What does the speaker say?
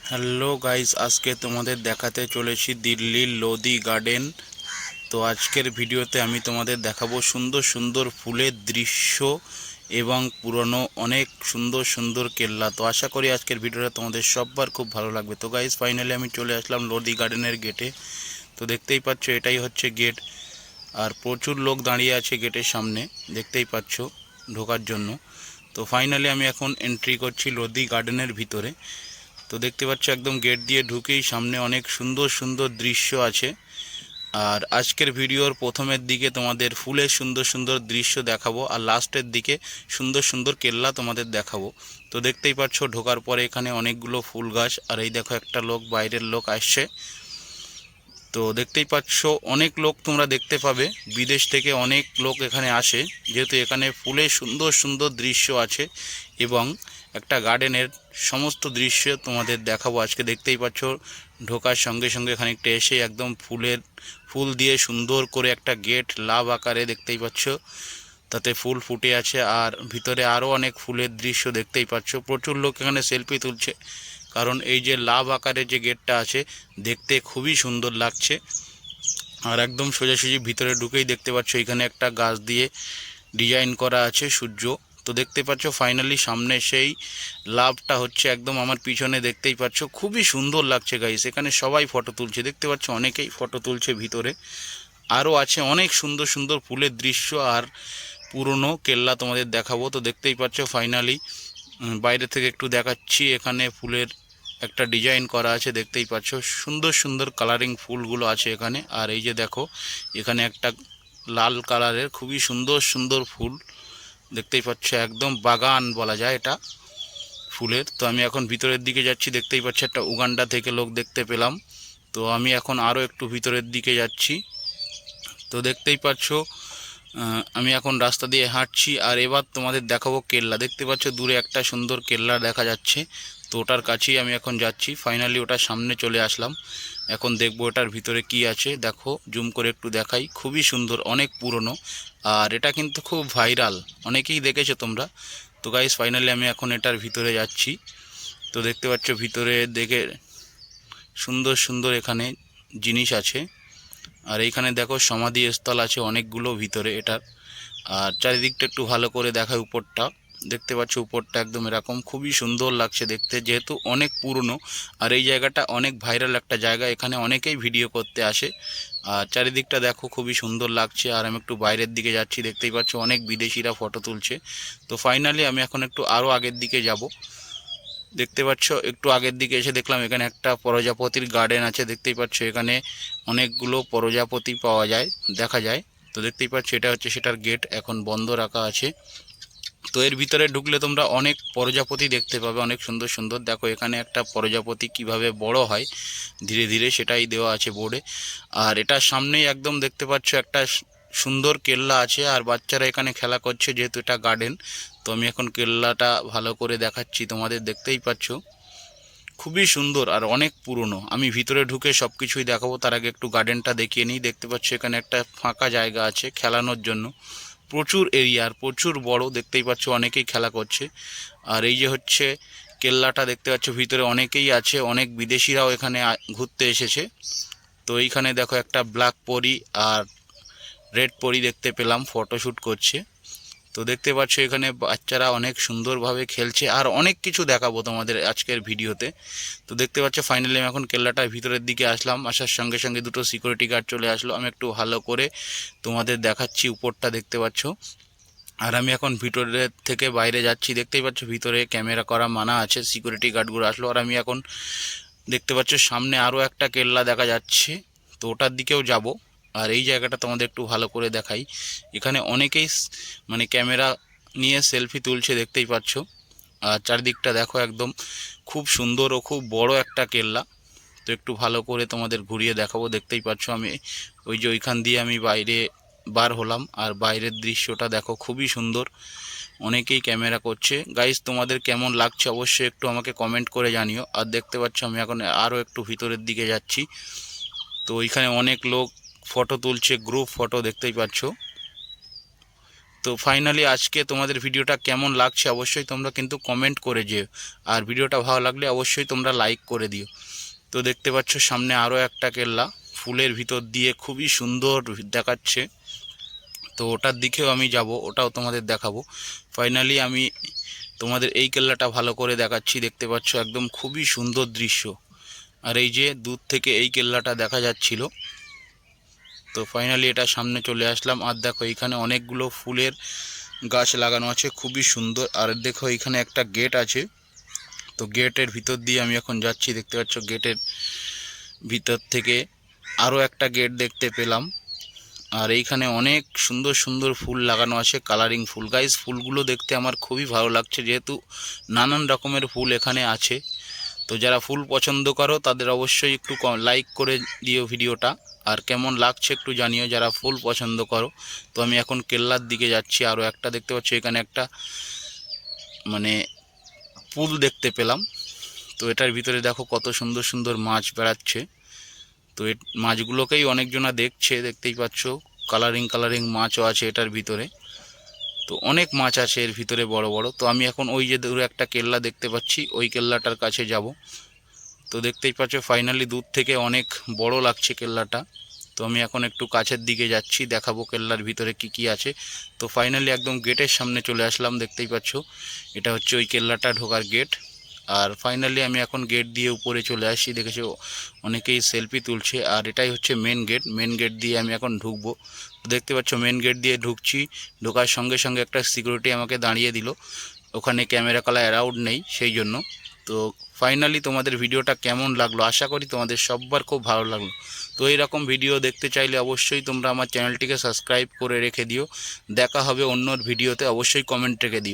Hello guys, আজকে তোমাদের দেখাতে চলেছি দিল্লির লোদি গার্ডেন। তো আজকের ভিডিওতে আমি তোমাদের দেখাবো সুন্দর সুন্দর ফুলের দৃশ্য এবং পুরনো অনেক সুন্দর সুন্দর কেল্লা। তো আশা করি আজকের ভিডিওটা তোমাদের সবার খুব ভালো লাগবে। তো গাইস, ফাইনালি আমি চলে আসলাম লোদি গার্ডেনের গেটে। তো দেখতেই পাচ্ছ এটাই হচ্ছে গেট, আর প্রচুর লোক দাঁড়িয়ে আছে গেটের সামনে, দেখতেই পাচ্ছ ঢোকার জন্য। তো ফাইনালি আমি এখন এন্ট্রি করছি লোদি গার্ডেনের ভিতরে। তো দেখতে পাচ্ছ একদম গেট দিয়ে ঢুকেই সামনে অনেক সুন্দর সুন্দর দৃশ্য আছে। আর আজকের ভিডিওর প্রথমের দিকে তোমাদের ফুলের সুন্দর সুন্দর দৃশ্য দেখাবো, আর লাস্টের দিকে সুন্দর সুন্দর কেল্লা তোমাদের দেখাবো। তো দেখতেই পাচ্ছ ঢোকার পরে এখানে অনেকগুলো ফুল গাছ, আর এই দেখো একটা লোক, বাইরের লোক আসছে। তো দেখতেই পাচ্ছ অনেক লোক তোমরা দেখতে পাবে, বিদেশ থেকে অনেক লোক এখানে আসে, যেহেতু এখানে ফুলের সুন্দর সুন্দর দৃশ্য আছে এবং একটা গার্ডেনের সমস্ত দৃশ্য তোমাদের দেখাবো আজকে। দেখতেই পাচ্ছ ঢোকার সঙ্গে সঙ্গে খানিকটা এসে একদম ফুল দিয়ে সুন্দর করে একটা গেট লাভ আকারে দেখতেই পাচ্ছ, তাতে ফুল ফুটে আছে, আর ভিতরে আরও অনেক ফুলের দৃশ্য দেখতেই পাচ্ছ। প্রচুর লোক এখানে সেলফি তুলছে, কারণ এই যে লাভ আকারে যে গেটটা আছে দেখতে খুবই সুন্দর লাগছে। আর একদম সোজাসুজি ভিতরে ঢুকেই দেখতে পাচ্ছ এখানে একটা গাছ দিয়ে ডিজাইন করা আছে সূর্য। তো দেখতে পাচ্ছ ফাইনালি সামনে সেই লাভটা হচ্ছে একদম আমার পিছনে, দেখতেই পাচ্ছ খুবই সুন্দর লাগছে গাইস। এখানে সবাই ফটো তুলছে, দেখতে পাচ্ছ অনেকেই ফটো তুলছে ভিতরে। আরও আছে অনেক সুন্দর সুন্দর ফুলের দৃশ্য আর পুরনো কেল্লা তোমাদের দেখাবো। তো দেখতেই পাচ্ছ ফাইনালি বাইরে থেকে একটু দেখাচ্ছি, এখানে ফুলের একটা ডিজাইন করা আছে, দেখতেই পাচ্ছ সুন্দর সুন্দর কালারিং ফুলগুলো আছে এখানে। আর এই যে দেখো এখানে একটা লাল কালারের খুবই সুন্দর সুন্দর ফুল দেখতেই পাচ্ছ, একদম বাগান বলা যায় এটা ফুলের। তো আমি এখন ভিতরের দিকে যাচ্ছি, দেখতেই পাচ্ছ একটা উগান্ডা থেকে লোক দেখতে পেলাম। তো আমি এখন আরও একটু ভিতরের দিকে যাচ্ছি। তো দেখতেই পাচ্ছ আমি এখন রাস্তা দিয়ে হাঁটছি, আর এবার তোমাদের দেখাবো কেল্লা। দেখতে পাচ্ছ দূরে একটা সুন্দর কেল্লা দেখা যাচ্ছে, তো ওটার কাছেই আমি এখন যাচ্ছি। ফাইনালি ওটার সামনে চলে আসলাম, এখন দেখবো ওটার ভিতরে কি আছে। দেখো জুম করে একটু দেখাই, খুবই সুন্দর, অনেক পুরনো, আর এটা কিন্তু খুব ভাইরাল, অনেকেই দেখেছো তোমরা। তো গাইস ফাইনালি আমি এখন এটার ভিতরে যাচ্ছি। তো দেখতে পাচ্ছ ভিতরে দেখে সুন্দর সুন্দর এখানে জিনিস আছে, আর এইখানে দেখো সমাধি স্থল আছে অনেকগুলো ভিতরে এটার। আর চারিদিকটা একটু ভালো করে দেখায়, উপরটা দেখতে পাচ্ছ, উপরটা একদম এরকম খুবই সুন্দর লাগছে দেখতে, যেহেতু অনেক পুরনো। আর এই জায়গাটা অনেক ভাইরাল একটা জায়গা, এখানে অনেকেই ভিডিও করতে আসে। আর চারিদিকটা দেখো খুবই সুন্দর লাগছে। আর আমি একটু বাইরের দিকে যাচ্ছি, দেখতেই পাচ্ছ অনেক বিদেশিরা ফটো তুলছে। তো ফাইনালি আমি এখন একটু আরও আগের দিকে যাব। দেখতে পাচ্ছ একটু আগের দিকে এসে দেখলাম এখানে একটা প্রজাপতির গার্ডেন আছে, দেখতেই পাচ্ছ এখানে অনেকগুলো প্রজাপতি পাওয়া যায়, দেখা যায়। তো দেখতেই পাচ্ছ এটা হচ্ছে সেটার গেট, এখন বন্ধ রাখা আছে। তো এর ভিতরে ঢুকলে তোমরা অনেক প্রজাপতি দেখতে পাবে, অনেক সুন্দর সুন্দর। দেখো এখানে একটা প্রজাপতি কিভাবে বড় হয় ধীরে ধীরে, সেটাই দেওয়া আছে বোর্ডে। আর এটার সামনেই একদম দেখতে পাচ্ছ একটা সুন্দর কেল্লা আছে, আর বাচ্চারা এখানে খেলা করছে, যেহেতু এটা গার্ডেন। তো আমি এখন কেল্লাটা ভালো করে দেখাচ্ছি তোমাদের, দেখতেই পাচ্ছ খুবই সুন্দর আর অনেক পুরনো। আমি ভিতরে ঢুকে সব কিছুই দেখাবো, তার আগে একটু গার্ডেনটা দেখিয়ে নিই। দেখতে পাচ্ছ এখানে একটা ফাঁকা জায়গা আছে খেলানোর জন্য, প্রচুর এরিয়া আর প্রচুর বড়, দেখতেই পাচ্ছ অনেকেই খেলা করছে। আর এই যে হচ্ছে কেল্লাটা, দেখতে পাচ্ছ ভিতরে অনেকেই আছে, অনেক বিদেশিরাও এখানে ঘুরতে এসেছে। তো এইখানে দেখো একটা ব্ল্যাক পরি আর রেড পরি দেখতে পেলাম, ফটোশ্যুট করছে। তো দেখতে পাচ্ছ এখানে বাচ্চারা অনেক সুন্দরভাবে খেলছে, আর অনেক কিছু দেখাবো তোমাদের আজকের ভিডিওতে। তো দেখতে পাচ্ছ ফাইনালি আমি এখন কেল্লাটার ভিতরের দিকে আসলাম, আসার সঙ্গে সঙ্গে দুটো সিকিউরিটি গার্ড চলে আসলো। আমি একটু ভালো করে তোমাদের দেখাচ্ছি উপরটা, দেখতে পাচ্ছ। আর আমি এখন ভিতরের থেকে বাইরে যাচ্ছি, দেখতেই পাচ্ছ ভিতরে ক্যামেরা করা মানা আছে, সিকিউরিটি গার্ডগুলো আসলো। আর আমি এখন দেখতে পাচ্ছ সামনে আরও একটা কেল্লা দেখা যাচ্ছে, তো ওটার দিকেও যাব। আর এই জায়গাটা তোমাদের একটু ভালো করে দেখাই, এখানে অনেকেই মানে ক্যামেরা নিয়ে সেলফি তুলছে, দেখতেই পাচ্ছ। আর চারিদিকটা দেখো একদম খুব সুন্দর ও খুব বড় একটা কেল্লা। তো একটু ভালো করে তোমাদের ঘুরিয়ে দেখাবো, দেখতেই পাচ্ছ আমি ওই যে ওইখান দিয়ে আমি বাইরে বার হলাম, আর বাইরের দৃশ্যটা দেখো খুবই সুন্দর, অনেকেই ক্যামেরা করছে। গাইস তোমাদের কেমন লাগছে অবশ্যই একটু আমাকে কমেন্ট করে জানিও। আর দেখতে পাচ্ছ আমি এখন আরও একটু ভিতরের দিকে যাচ্ছি, তো ওইখানে অনেক লোক ফটো তুলছে, গ্রুপ ফটো, দেখতেই পাচ্ছ। তো ফাইনালি আজকে তোমাদের ভিডিওটা কেমন লাগছে অবশ্যই তোমরা কিন্তু কমেন্ট করে যেও, আর ভিডিওটা ভালো লাগলে অবশ্যই তোমরা লাইক করে দিও। তো দেখতে পাচ্ছ সামনে আরও একটা কেল্লা ফুলের ভিতর দিয়ে খুবই সুন্দর দেখাচ্ছে, তো ওটার দিকেও আমি যাব, ওটাও তোমাদের দেখাবো। ফাইনালি আমি তোমাদের এই কেল্লাটা ভালো করে দেখাচ্ছি। দেখতে পাচ্ছ একদম খুবই সুন্দর দৃশ্য, আর এই যে দূর থেকে এই কেল্লাটা দেখা যাচ্ছিল। তো ফাইনালি এটা সামনে চলে আসলাম, আর দেখো এখানে অনেকগুলো ফুলের গাছ লাগানো আছে খুবই সুন্দর। আর দেখো এখানে একটা গেট আছে, তো গেটের ভিতর দিয়ে আমি এখন যাচ্ছি। দেখতে পাচ্ছ গেটের ভিতর থেকে আরও একটা গেট দেখতে পেলাম, আর এইখানে অনেক সুন্দর সুন্দর ফুল লাগানো আছে, কালারিং ফুল। গাইস ফুলগুলো দেখতে আমার খুবই ভালো লাগছে, যেহেতু নানান রকমের ফুল এখানে আছে। তো যারা ফুল পছন্দ করো তাদের অবশ্যই একটু লাইক করে দিও ভিডিওটা, আর কেমন লাগছে একটু জানিও যারা ফুল পছন্দ করো। তো আমি এখন কেল্লার দিকে যাচ্ছি। আরও একটা দেখতে পাচ্ছ এখানে একটা মানে পুল দেখতে পেলাম। তো এটার ভিতরে দেখো কত সুন্দর সুন্দর মাছ বেড়াচ্ছে। তো এই মাছগুলোকেই অনেকজনা দেখছে, দেখতেই পাচ্ছ কালারিং কালারিং মাছও আছে এটার ভিতরে। তো অনেক মাছ আছে এর ভিতরে বড় বড়। তো আমি এখন ওই যে দূরে একটা কেল্লা দেখতে পাচ্ছি, ওই কেল্লাটার কাছে যাব। তো দেখতেই পাচ্ছ ফাইনালি দূর থেকে অনেক বড় লাগছে কেল্লাটা। তো আমি এখন একটু কাছের দিকে যাচ্ছি, দেখাবো কেল্লার ভিতরে কি কি আছে। তো ফাইনালি একদম গেটের সামনে চলে আসলাম। দেখতেই পাচ্ছ এটা হচ্ছে ওই কেল্লাটা ঢোকার গেট। আর ফাইনালি আমি এখন গেট দিয়ে উপরে চলে আসি। দেখেছো অনেকেই সেলফি তুলছে, আর এটাই হচ্ছে মেন গেট। মেন গেট দিয়ে আমি এখন ঢুকবো। দেখতে পাচ্ছ মেন গেট দিয়ে ঢুকছি, ঢোকার সঙ্গে সঙ্গে একটা সিকিউরিটি আমাকে দাঁড়িয়ে দিল। ওখানে ক্যামেরা কলা অ্যালাউড নেই সেই জন্য। তো ফাইনালি তোমাদের ভিডিওটা কেমন লাগলো, আশা করি তোমাদের সবার খুব ভালো লাগলো। তো এইরকম ভিডিও দেখতে চাইলে অবশ্যই তোমরা আমার চ্যানেলটিকে সাবস্ক্রাইব করে রেখে দিও। দেখা হবে অন্য ভিডিওতে, অবশ্যই কমেন্ট রেখে দিও।